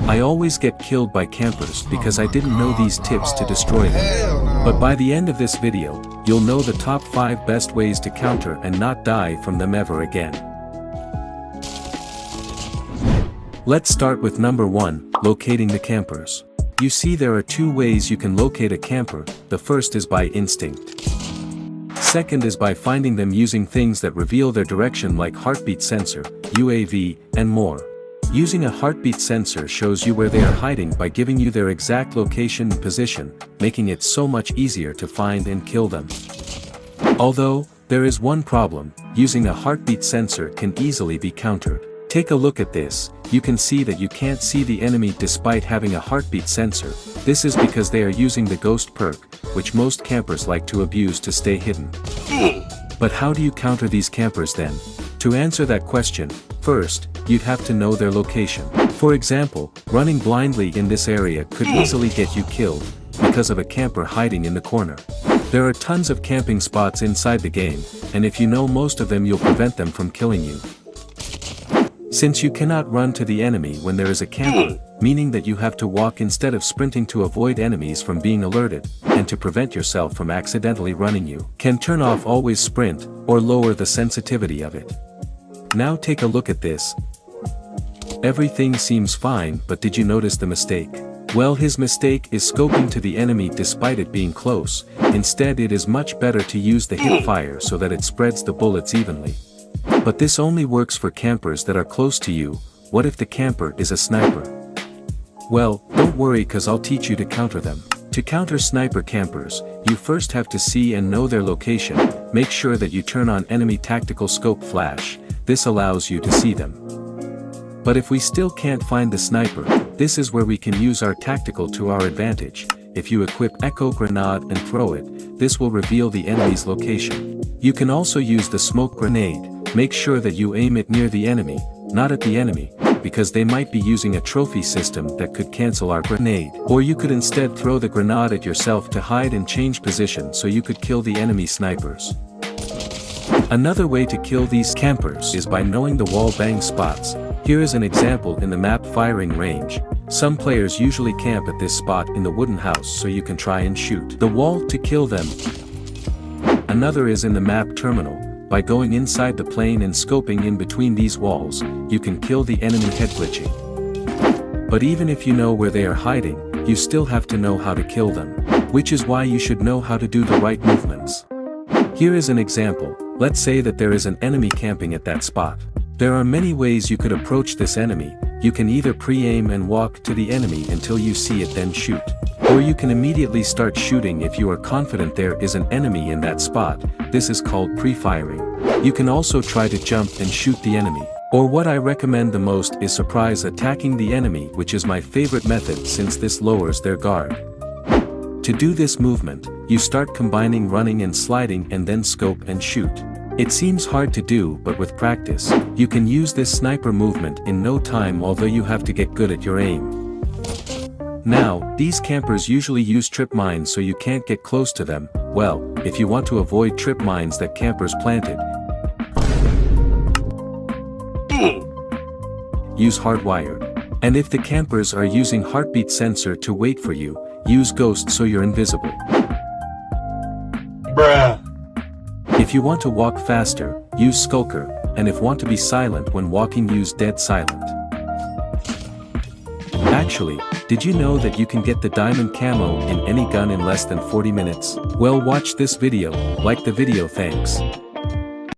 I always get killed by campers because I didn't know these tips to destroy them. But by the end of this video, you'll know the top 5 best ways to counter and not die from them ever again. Let's start with number 1, locating the campers. You see, there are 2 ways you can locate a camper. The first is by instinct. Second is by finding them using things that reveal their direction like heartbeat sensor, UAV, and more. Using a heartbeat sensor shows you where they are hiding by giving you their exact location and position, making it so much easier to find and kill them. Although, there is one problem: using a heartbeat sensor can easily be countered. Take a look at this. You can see that you can't see the enemy despite having a heartbeat sensor. This is because they are using the ghost perk, which most campers like to abuse to stay hidden. But how do you counter these campers then? To answer that question, first, you'd have to know their location. For example, running blindly in this area could easily get you killed, because of a camper hiding in the corner. There are tons of camping spots inside the game, and if you know most of them, you'll prevent them from killing you. Since you cannot run to the enemy when there is a camper, meaning that you have to walk instead of sprinting to avoid enemies from being alerted, and to prevent yourself from accidentally running, you can turn off always sprint, or lower the sensitivity of it. Now take a look at this. Everything seems fine, but did you notice the mistake? Well, his mistake is scoping to the enemy despite it being close. Instead, it is much better to use the hip fire so that it spreads the bullets evenly. But this only works for campers that are close to you. What if the camper is a sniper? Well, don't worry, cause I'll teach you to counter them. To counter sniper campers, you first have to see and know their location. Make sure that you turn on enemy tactical scope flash. This allows you to see them. But if we still can't find the sniper, this is where we can use our tactical to our advantage. If you equip Echo Grenade and throw it, this will reveal the enemy's location. You can also use the smoke grenade. Make sure that you aim it near the enemy, not at the enemy, because they might be using a trophy system that could cancel our grenade. Or you could instead throw the grenade at yourself to hide and change position so you could kill the enemy snipers. Another way to kill these campers is by knowing the wallbang spots. Here is an example in the map firing range. Some players usually camp at this spot in the wooden house so you can try and shoot the wall to kill them. Another is in the map terminal. By going inside the plane and scoping in between these walls, you can kill the enemy head glitching. But even if you know where they are hiding, you still have to know how to kill them, which is why you should know how to do the right movements. Here is an example. Let's say that there is an enemy camping at that spot. There are many ways you could approach this enemy. You can either pre-aim and walk to the enemy until you see it, then shoot. Or you can immediately start shooting if you are confident there is an enemy in that spot. This is called pre-firing. You can also try to jump and shoot the enemy. Or what I recommend the most is surprise attacking the enemy, which is my favorite method since this lowers their guard. To do this movement, you start combining running and sliding and then scope and shoot. It seems hard to do, but with practice, you can use this sniper movement in no time, although you have to get good at your aim. Now, these campers usually use trip mines so you can't get close to them. Well, if you want to avoid trip mines that campers planted, use hardwired. And if the campers are using heartbeat sensor to wait for you, use ghost so you're invisible. Bruh. If you want to walk faster, use skulker, and if want to be silent when walking, use dead silent. Actually, did you know that you can get the diamond camo in any gun in less than 40 minutes? Well, watch this video, like the video, thanks.